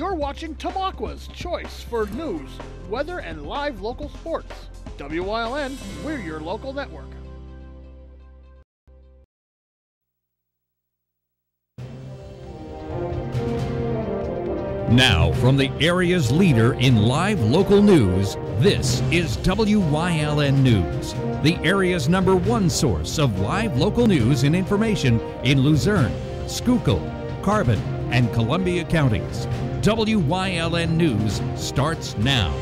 You're watching Tamaqua's choice for news, weather, and live local sports. WYLN, we're your local network. Now, from the area's leader in live local news, this is WYLN News, the area's #1 source of live local news and information in Luzerne, Schuylkill, Carbon, and Columbia counties. WYLN News starts now.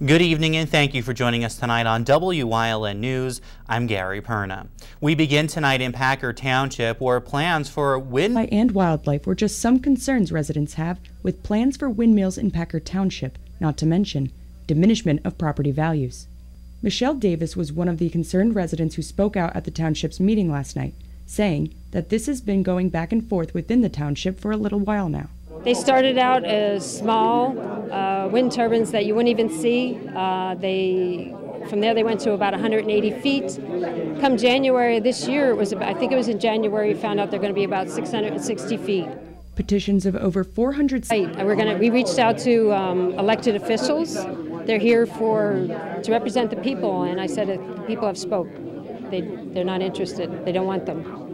Good evening and thank you for joining us tonight on WYLN News. I'm Gary Perna. We begin tonight in Packer Township where plans for and wildlife were just some concerns residents have with plans for windmills in Packer Township, not to mention diminishment of property values. Michelle Davis was one of the concerned residents who spoke out at the township's meeting last night, saying that this has been going back and forth within the township for a little while now. They started out as small wind turbines that you wouldn't even see. From there they went to about 180 feet. Come January this year, I think it was in January, we found out they're going to be about 660 feet. Petitions of over 400. We reached out to elected officials. They're here to represent the people, and I said that people have spoke. They're not interested. They don't want them.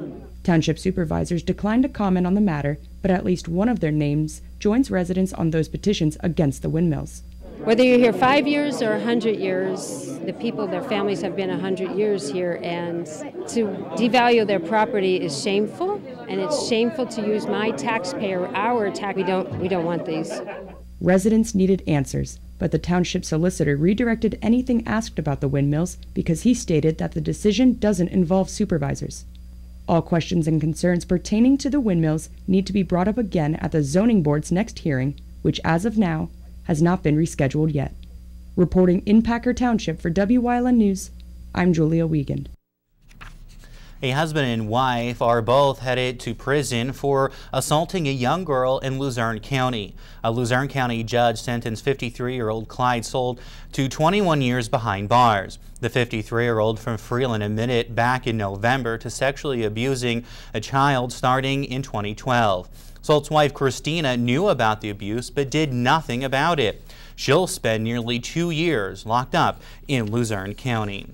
Township supervisors declined to comment on the matter, but at least one of their names joins residents on those petitions against the windmills. Whether you're here 5 years or 100 years, the people, their families have been 100 years here, and to devalue their property is shameful, and it's shameful to use my taxpayer, our tax. We don't want these. Residents needed answers, but the township solicitor redirected anything asked about the windmills because he stated that the decision doesn't involve supervisors. All questions and concerns pertaining to the windmills need to be brought up again at the zoning board's next hearing, which as of now has not been rescheduled yet. Reporting in Packer Township for WYLN News, I'm Julia Wiegand. A husband and wife are both headed to prison for assaulting a young girl in Luzerne County. A Luzerne County judge sentenced 53-year-old Clyde Sold to 21 years behind bars. The 53-year-old from Freeland admitted back in November to sexually abusing a child starting in 2012. Solt's wife Christina knew about the abuse but did nothing about it. She'll spend nearly 2 years locked up in Luzerne County.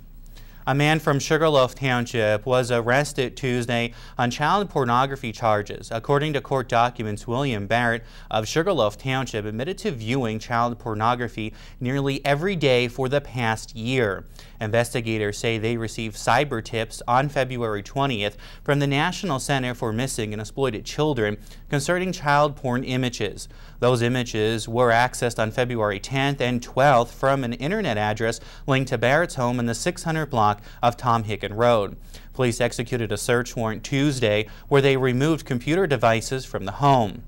A man from Sugarloaf Township was arrested Tuesday on child pornography charges. According to court documents, William Barrett of Sugarloaf Township admitted to viewing child pornography nearly every day for the past year. Investigators say they received cyber tips on February 20th from the National Center for Missing and Exploited Children concerning child porn images. Those images were accessed on February 10th and 12th from an internet address linked to Barrett's home in the 600 block of Tom Hicken Road. Police executed a search warrant Tuesday where they removed computer devices from the home.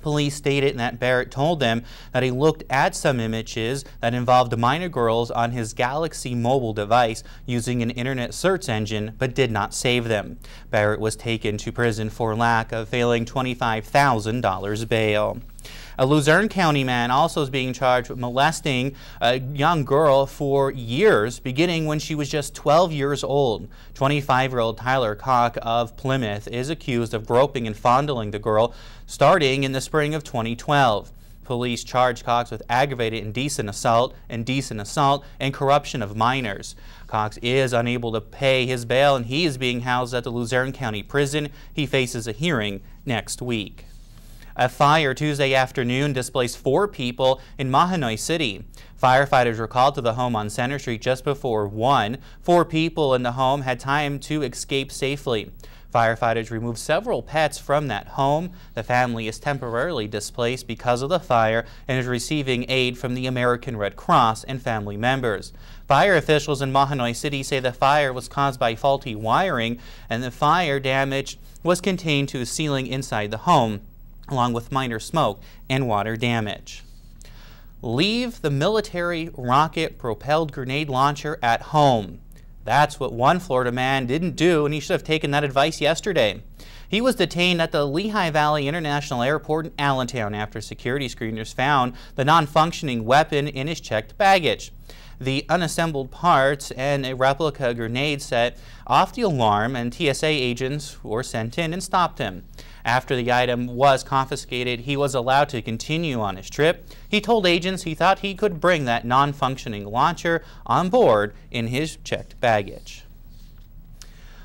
Police stated that Barrett told them that he looked at some images that involved minor girls on his Galaxy mobile device using an internet search engine, but did not save them. Barrett was taken to prison for lack of failing $25,000 bail. A Luzerne County man also is being charged with molesting a young girl for years, beginning when she was just 12 years old. 25-year-old Tyler Koch of Plymouth is accused of groping and fondling the girl starting in the spring of 2012. Police charged Cox with aggravated indecent assault, and corruption of minors. Cox is unable to pay his bail and he is being housed at the Luzerne County Prison. He faces a hearing next week. A fire Tuesday afternoon displaced 4 people in Mahanoy City. Firefighters were called to the home on Center Street just before 1. 4 people in the home had time to escape safely. Firefighters removed several pets from that home. The family is temporarily displaced because of the fire and is receiving aid from the American Red Cross and family members. Fire officials in Mahanoy City say the fire was caused by faulty wiring and the fire damage was contained to a ceiling inside the home, along with minor smoke and water damage. Leave the military rocket-propelled grenade launcher at home. That's what one Florida man didn't do, and he should have taken that advice yesterday. He was detained at the Lehigh Valley International Airport in Allentown after security screeners found the non-functioning weapon in his checked baggage. The unassembled parts and a replica grenade set off the alarm, and TSA agents were sent in and stopped him. After the item was confiscated, he was allowed to continue on his trip. He told agents he thought he could bring that non-functioning launcher on board in his checked baggage.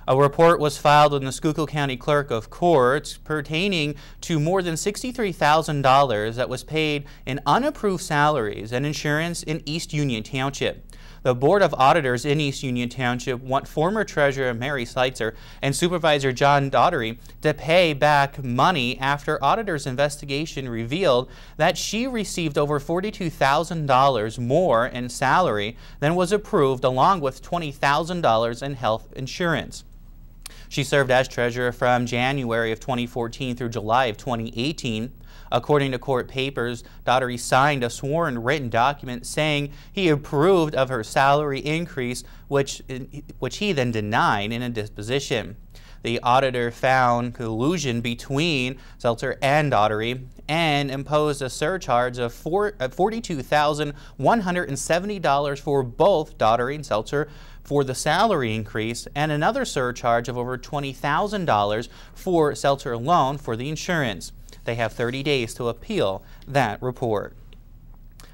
A report was filed with the Schuylkill County Clerk of Courts pertaining to more than $63,000 that was paid in unapproved salaries and insurance in East Union Township. The Board of Auditors in East Union Township want former Treasurer Mary Seitzer and Supervisor John Daugherty to pay back money after auditors' investigation revealed that she received over $42,000 more in salary than was approved, along with $20,000 in health insurance. She served as treasurer from January of 2014 through July of 2018. According to court papers, Daugherty signed a sworn written document saying he approved of her salary increase, which he then denied in a disposition. The auditor found collusion between Seltzer and Daugherty and imposed a surcharge of $42,170 for both Daugherty and Seltzer for the salary increase, and another surcharge of over $20,000 for Seltzer alone for the insurance. They have 30 days to appeal that report.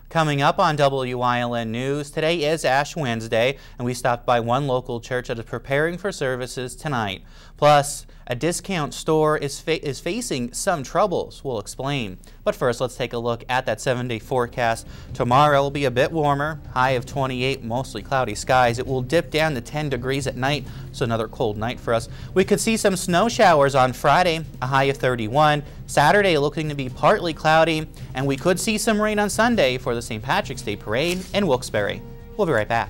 Coming up on WYLN News, today is Ash Wednesday, and we stopped by one local church that is preparing for services tonight. Plus, a discount store is facing some troubles. We'll explain. But first, let's take a look at that 7-day forecast. Tomorrow will be a bit warmer, high of 28, mostly cloudy skies. It will dip down to 10 degrees at night, so another cold night for us. We could see some snow showers on Friday, a high of 31. Saturday looking to be partly cloudy, and we could see some rain on Sunday for the St. Patrick's Day Parade in Wilkes-Barre. We'll be right back.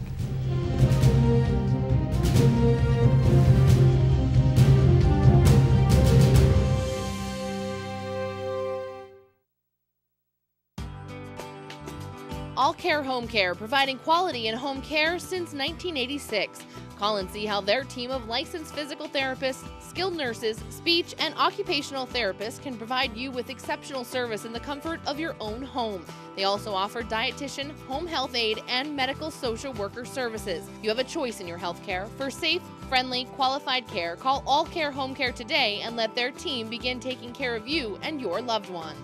All Care Home Care, providing quality in home care since 1986. Call and see how their team of licensed physical therapists, skilled nurses, speech, and occupational therapists can provide you with exceptional service in the comfort of your own home. They also offer dietitian, home health aide, and medical social worker services. You have a choice in your health care. For safe, friendly, qualified care, call All Care Home Care today and let their team begin taking care of you and your loved ones.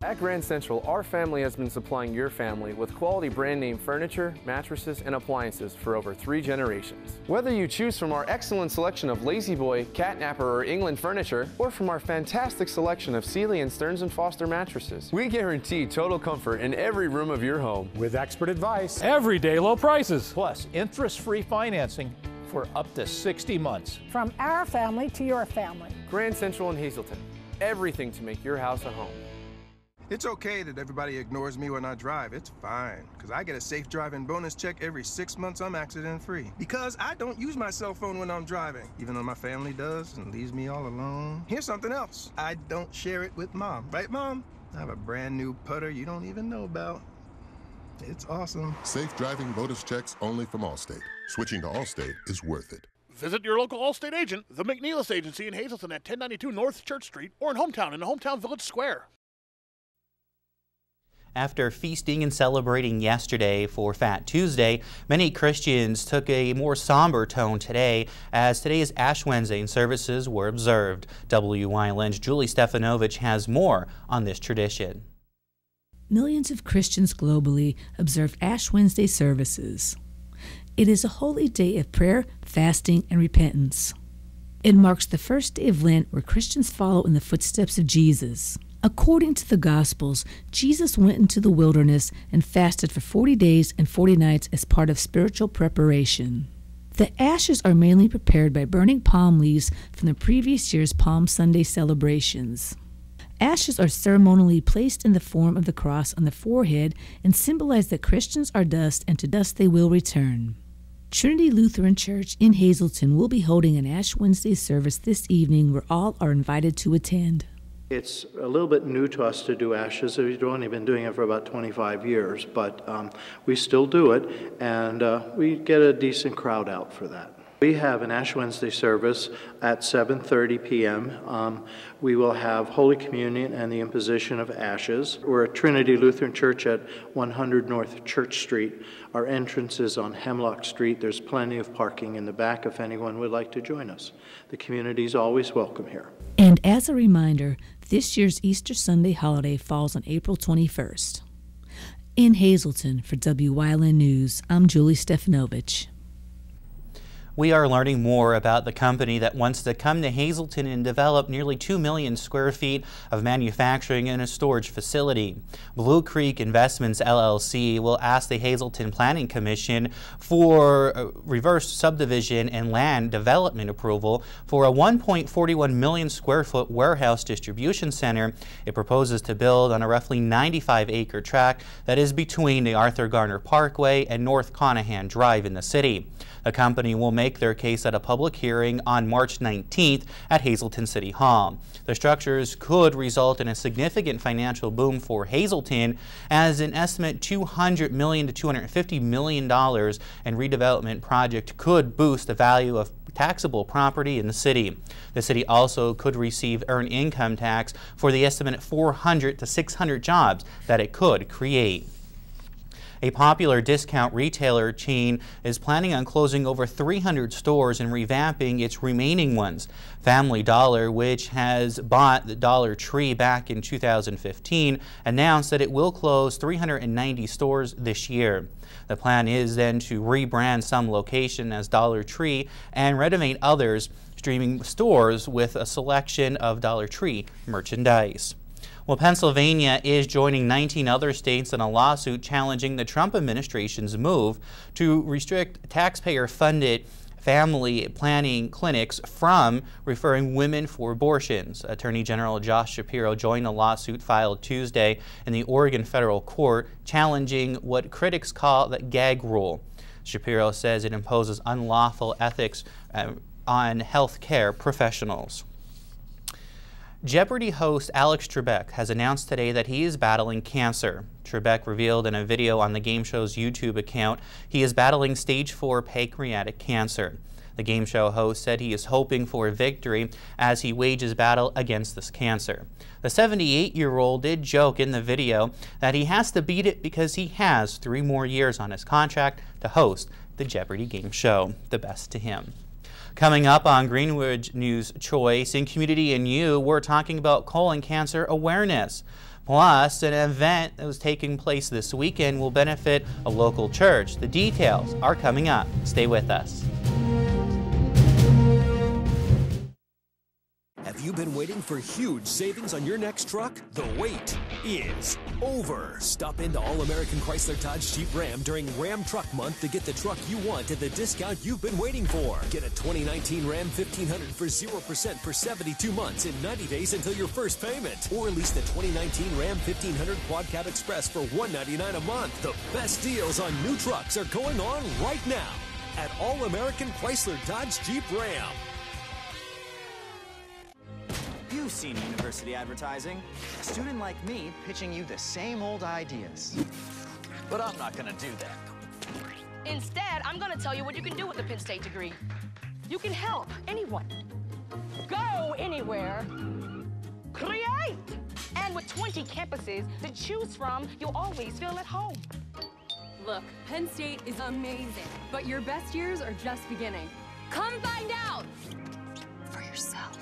At Grand Central, our family has been supplying your family with quality brand name furniture, mattresses, and appliances for over 3 generations. Whether you choose from our excellent selection of Lazy Boy, Catnapper, or England furniture, or from our fantastic selection of Sealy and Stearns & Foster mattresses, we guarantee total comfort in every room of your home. With expert advice, everyday low prices, plus interest-free financing for up to 60 months. From our family to your family. Grand Central in Hazleton, everything to make your house a home. It's okay that everybody ignores me when I drive. It's fine, because I get a safe driving bonus check every 6 months I'm accident-free. Because I don't use my cell phone when I'm driving, even though my family does and leaves me all alone. Here's something else. I don't share it with Mom. Right, Mom? I have a brand new putter you don't even know about. It's awesome. Safe driving bonus checks only from Allstate. Switching to Allstate is worth it. Visit your local Allstate agent, the McNeilis Agency in Hazleton at 1092 North Church Street, or in Hometown in the Hometown Village Square. After feasting and celebrating yesterday for Fat Tuesday, many Christians took a more somber tone today as today's Ash Wednesday services were observed. WYLN's Julie Stefanovich has more on this tradition. Millions of Christians globally observe Ash Wednesday services. It is a holy day of prayer, fasting, and repentance. It marks the first day of Lent where Christians follow in the footsteps of Jesus. According to the Gospels, Jesus went into the wilderness and fasted for 40 days and 40 nights as part of spiritual preparation. The ashes are mainly prepared by burning palm leaves from the previous year's Palm Sunday celebrations. Ashes are ceremonially placed in the form of the cross on the forehead and symbolize that Christians are dust and to dust they will return. Trinity Lutheran Church in Hazleton will be holding an Ash Wednesday service this evening where all are invited to attend. It's a little bit new to us to do ashes. We've only been doing it for about 25 years, but we still do it, and we get a decent crowd out for that. We have an Ash Wednesday service at 7:30 p.m. We will have Holy Communion and the imposition of ashes. We're at Trinity Lutheran Church at 100 North Church Street. Our entrance is on Hemlock Street. There's plenty of parking in the back if anyone would like to join us. The community is always welcome here. And as a reminder, this year's Easter Sunday holiday falls on April 21st. In Hazleton, for WYLN News, I'm Julie Stefanovich. We are learning more about the company that wants to come to Hazleton and develop nearly 2 million square feet of manufacturing and a storage facility. Blue Creek Investments LLC will ask the Hazleton Planning Commission for reverse subdivision and land development approval for a 1.41 million square foot warehouse distribution center. It proposes to build on a roughly 95-acre tract that is between the Arthur Garner Parkway and North Conahan Drive in the city. The company will make their case at a public hearing on March 19th at Hazleton City Hall. The structures could result in a significant financial boom for Hazleton, as an estimate $200 million to $250 million in redevelopment project could boost the value of taxable property in the city. The city also could receive earned income tax for the estimated 400 to 600 jobs that it could create. A popular discount retailer chain is planning on closing over 300 stores and revamping its remaining ones. Family Dollar, which has bought the Dollar Tree back in 2015, announced that it will close 390 stores this year. The plan is then to rebrand some locations as Dollar Tree and renovate others, streaming stores with a selection of Dollar Tree merchandise. Well, Pennsylvania is joining 19 other states in a lawsuit challenging the Trump administration's move to restrict taxpayer-funded family planning clinics from referring women for abortions. Attorney General Josh Shapiro joined the lawsuit filed Tuesday in the Oregon federal court, challenging what critics call the gag rule. Shapiro says it imposes unlawful ethics on health care professionals. Jeopardy host Alex Trebek has announced today that he is battling cancer. Trebek revealed in a video on the game show's YouTube account he is battling stage 4 pancreatic cancer. The game show host said he is hoping for a victory as he wages battle against this cancer. The 78-year-old did joke in the video that he has to beat it because he has 3 more years on his contract to host the Jeopardy game show. The best to him. Coming up on Greenwood News Choice, in Community and You, we're talking about colon cancer awareness. Plus, an event that was taking place this weekend will benefit a local church. The details are coming up. Stay with us. Have you been waiting for huge savings on your next truck? The wait is over. Stop into All-American Chrysler Dodge Jeep Ram during Ram Truck Month to get the truck you want at the discount you've been waiting for. Get a 2019 Ram 1500 for 0% for 72 months and 90 days until your first payment. Or lease the 2019 Ram 1500 Quad Cab Express for $199 a month. The best deals on new trucks are going on right now at All-American Chrysler Dodge Jeep Ram. You've seen university advertising. A student like me pitching you the same old ideas. But I'm not gonna do that. Instead, I'm gonna tell you what you can do with a Penn State degree. You can help anyone. Go anywhere. Create! And with 20 campuses to choose from, you'll always feel at home. Look, Penn State is amazing, but your best years are just beginning. Come find out for yourself.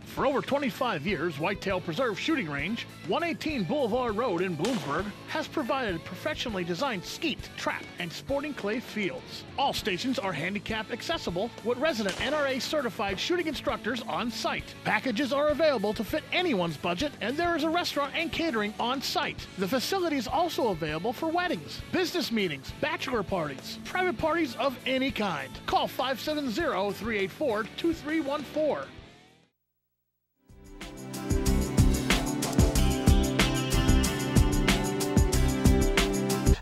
For over 25 years, Whitetail Preserve Shooting Range, 118 Boulevard Road in Bloomsburg, has provided professionally designed skeet, trap, and sporting clay fields. All stations are handicap accessible with resident NRA certified shooting instructors on site. Packages are available to fit anyone's budget, and there is a restaurant and catering on site. The facility is also available for weddings, business meetings, bachelor parties, private parties of any kind. Call 570-384-2314.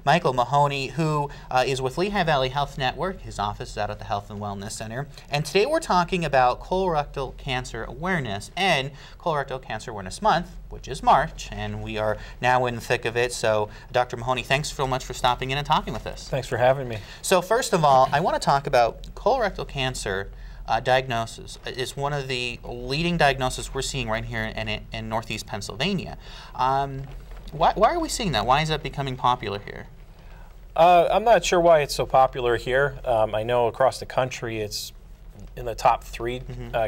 Michael Mahoney, who is with Lehigh Valley Health Network. His office is out at the Health and Wellness Center. And today we're talking about colorectal cancer awareness and Colorectal Cancer Awareness Month, which is March, and we are now in the thick of it. So, Dr. Mahoney, thanks so much for stopping in and talking with us. Thanks for having me. So, first of all, I want to talk about colorectal cancer diagnosis. Is one of the leading diagnoses we're seeing right here in Northeast Pennsylvania. Why are we seeing that? Why is that becoming popular here? I'm not sure why it's so popular here. I know across the country it's in the top 3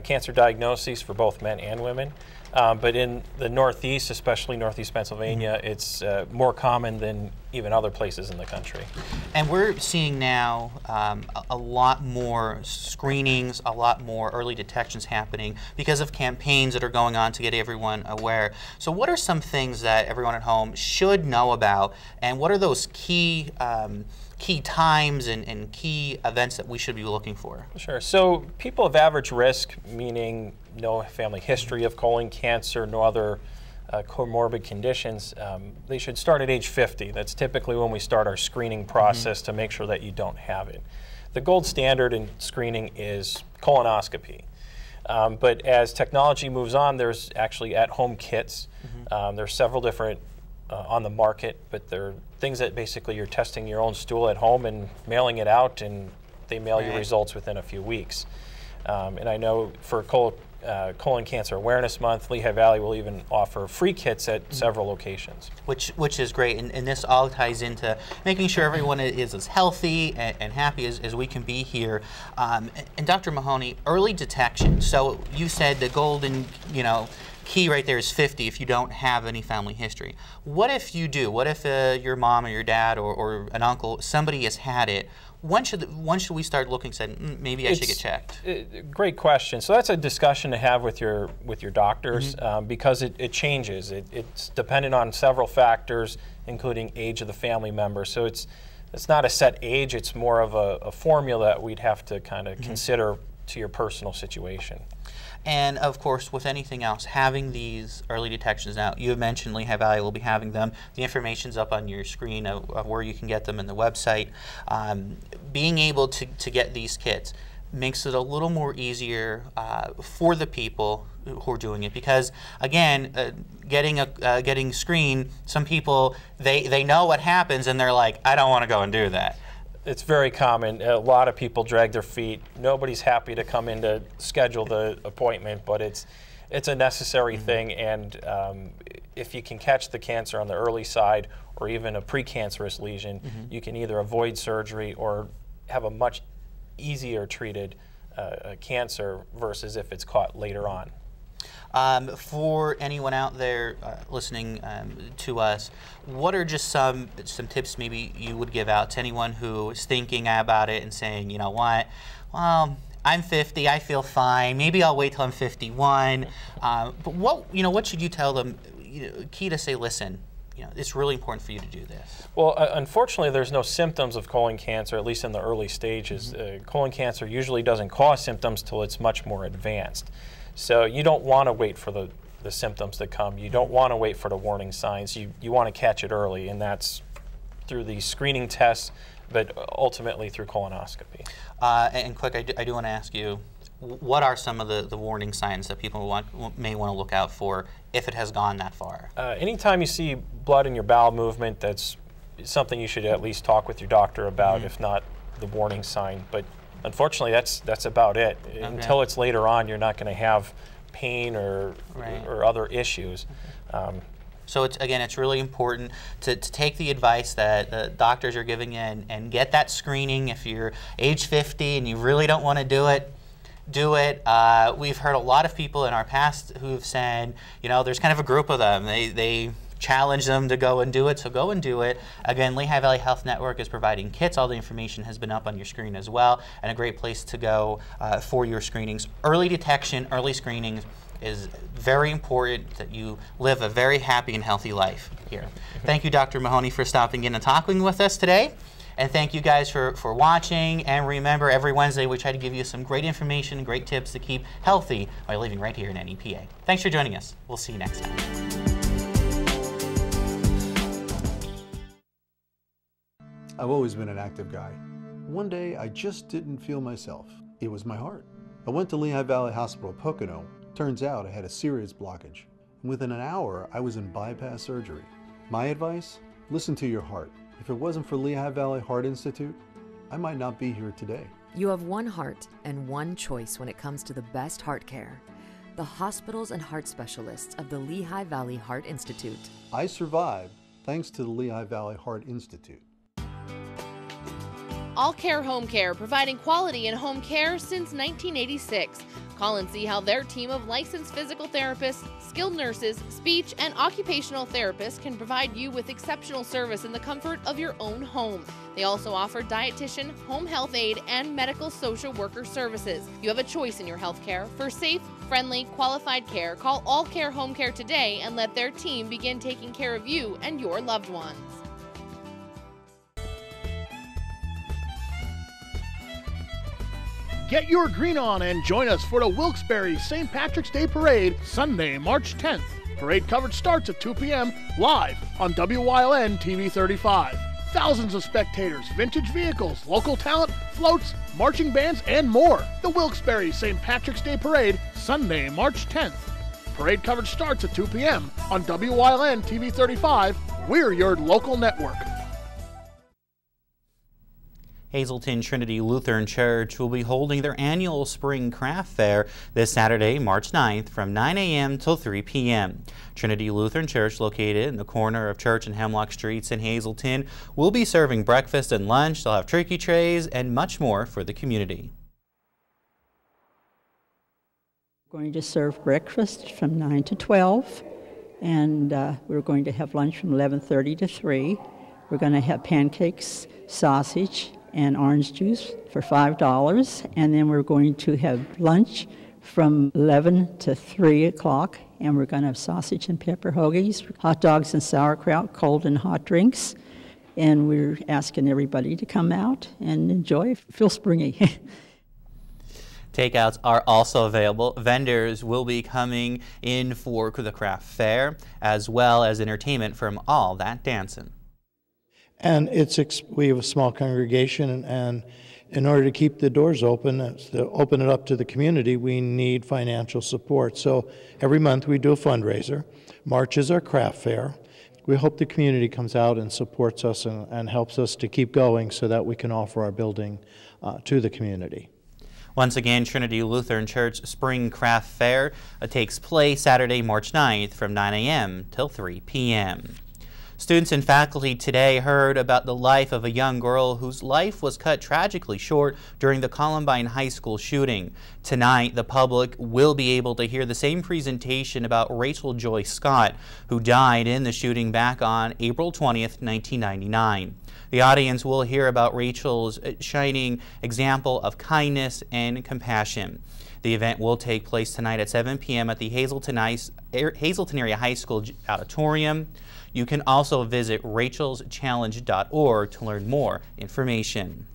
cancer diagnoses for both men and women. But in the Northeast, especially Northeast Pennsylvania, it's more common than even other places in the country. And we're seeing now a lot more screenings, a lot more early detections happening because of campaigns that are going on to get everyone aware. So what are some things that everyone at home should know about, and what are those key times and key events that we should be looking for? Sure. So people of average risk, meaning no family history of colon cancer, no other comorbid conditions, they should start at age 50. That's typically when we start our screening process to make sure that you don't have it. The gold standard in screening is colonoscopy. But as technology moves on, there's actually at-home kits. There's several different on the market, but they're things that basically you're testing your own stool at home and mailing it out, and they mail you results within a few weeks. And I know for Colon Cancer Awareness Month, Lehigh Valley will even offer free kits at several locations. Which is great, and this all ties into making sure everyone is as healthy and happy as we can be here. And Dr. Mahoney, early detection. So you said the golden, key right there is 50 if you don't have any family history. What if you do? What if your mom or your dad or an uncle, somebody has had it? When should we start looking, saying maybe I should get checked? Great question. So that's a discussion to have with your doctors because it changes. It's dependent on several factors, including age of the family member. So it's not a set age. It's more of a formula that we'd have to kind of consider to your personal situation. And of course, with anything else, having these early detections now, you have mentioned Lehigh Valley will be having them. The information's up on your screen of where you can get them in the website. Being able to get these kits makes it a little more easier for the people who are doing it, because again, getting screened, some people they know what happens and they're like, I don't want to go and do that. It's very common. A lot of people drag their feet. Nobody's happy to come in to schedule the appointment, but it's a necessary thing. And if you can catch the cancer on the early side or even a precancerous lesion, you can either avoid surgery or have a much easier treated cancer versus if it's caught later on. For anyone out there listening to us, what are just some tips maybe you would give out to anyone who is thinking about it and saying, you know what, well, I'm 50, I feel fine, maybe I'll wait till I'm 51, but what should you tell them? Key to say, listen, it's really important for you to do this. Well, unfortunately, there's no symptoms of colon cancer, at least in the early stages. Colon cancer usually doesn't cause symptoms till it's much more advanced. So you don't want to wait for the symptoms to come. You don't want to wait for the warning signs. You want to catch it early, and that's through the screening tests, but ultimately through colonoscopy. And quick, I do want to ask you, what are some of the warning signs that people may want to look out for if it has gone that far? Anytime you see blood in your bowel movement, that's something you should at least talk with your doctor about, if not the warning sign. But unfortunately, that's about it. Okay. Until it's later on, you're not going to have pain or other issues. So it's really important to take the advice that the doctors are giving you and get that screening. If you're age 50 and you really don't want to do it, do it. We've heard a lot of people in our past who've said, there's kind of a group of them. They challenge them to go and do it, so go and do it. Again, Lehigh Valley Health Network is providing kits. All the information has been up on your screen as well, and a great place to go for your screenings. Early detection, early screenings is very important that you live a very happy and healthy life here. Thank you, Dr. Mahoney, for stopping in and talking with us today. And thank you guys for watching. And remember, every Wednesday we try to give you some great information, great tips to keep healthy while living right here in NEPA. Thanks for joining us. We'll see you next time. I've always been an active guy. One day, I just didn't feel myself. It was my heart. I went to Lehigh Valley Hospital, Pocono. Turns out I had a serious blockage. Within an hour, I was in bypass surgery. My advice? Listen to your heart. If it wasn't for Lehigh Valley Heart Institute, I might not be here today. You have one heart and one choice when it comes to the best heart care. The hospitals and heart specialists of the Lehigh Valley Heart Institute. I survived thanks to the Lehigh Valley Heart Institute. All Care Home Care, providing quality in home care since 1986. Call and see how their team of licensed physical therapists, skilled nurses, speech, and occupational therapists can provide you with exceptional service in the comfort of your own home. They also offer dietitian, home health aide, and medical social worker services. You have a choice in your health care. For safe, friendly, qualified care, call All Care Home Care today and let their team begin taking care of you and your loved ones. Get your green on and join us for the Wilkes-Barre St. Patrick's Day Parade, Sunday, March 10th. Parade coverage starts at 2 p.m. live on Wyln TV 35. Thousands of spectators, vintage vehicles, local talent, floats, marching bands, and more. The Wilkes-Barre St. Patrick's Day Parade, Sunday, March 10th. Parade coverage starts at 2 p.m. on Wyln TV 35. We're your local network. Hazleton Trinity Lutheran Church will be holding their annual Spring Craft Fair this Saturday, March 9th from 9 a.m. till 3 p.m. Trinity Lutheran Church, located in the corner of Church and Hemlock Streets in Hazleton, will be serving breakfast and lunch. They'll have turkey trays and much more for the community. We're going to serve breakfast from 9 to 12, and we're going to have lunch from 11:30 to 3. We're going to have pancakes, sausage, and orange juice for $5, and then we're going to have lunch from 11 to 3 o'clock, and we're going to have sausage and pepper hoagies, hot dogs and sauerkraut, cold and hot drinks, and we're asking everybody to come out and enjoy, feel springy. Takeouts are also available. Vendors will be coming in for the craft fair, as well as entertainment from All That Dancin'. And we have a small congregation, and in order to keep the doors open, to open it up to the community, we need financial support. So every month we do a fundraiser. March is our craft fair. We hope the community comes out and supports us and helps us to keep going so that we can offer our building to the community. Once again, Trinity Lutheran Church Spring Craft Fair takes place Saturday, March 9th from 9 a.m. till 3 p.m. Students and faculty today heard about the life of a young girl whose life was cut tragically short during the Columbine High School shooting. Tonight, the public will be able to hear the same presentation about Rachel Joy Scott, who died in the shooting back on April 20th, 1999. The audience will hear about Rachel's shining example of kindness and compassion. The event will take place tonight at 7 p.m. at the Hazleton Area High School Auditorium. You can also visit rachelschallenge.org to learn more information.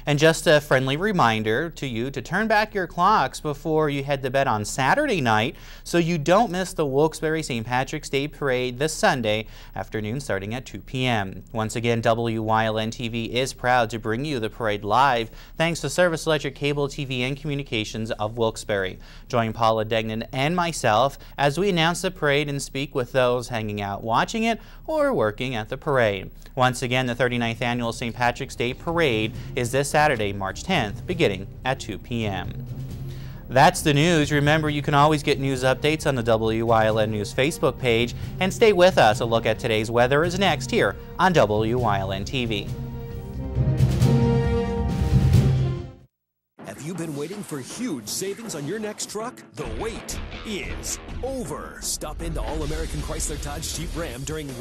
And just a friendly reminder to you to turn back your clocks before you head to bed on Saturday night so you don't miss the Wilkes-Barre St. Patrick's Day Parade this Sunday afternoon starting at 2 p.m. Once again, Wyln TV is proud to bring you the parade live thanks to Service Electric Cable TV and Communications of Wilkes-Barre. Join Paula Degnan and myself as we announce the parade and speak with those hanging out watching it or working at the parade. Once again, the 39th Annual St. Patrick's Day Parade is this Saturday, March 10th, beginning at 2 p.m. That's the news. Remember, you can always get news updates on the WYLN News Facebook page, and stay with us. A look at today's weather is next here on WYLN TV. Have you been waiting for huge savings on your next truck? The wait is over. Stop into All American Chrysler Dodge Jeep Ram during Ram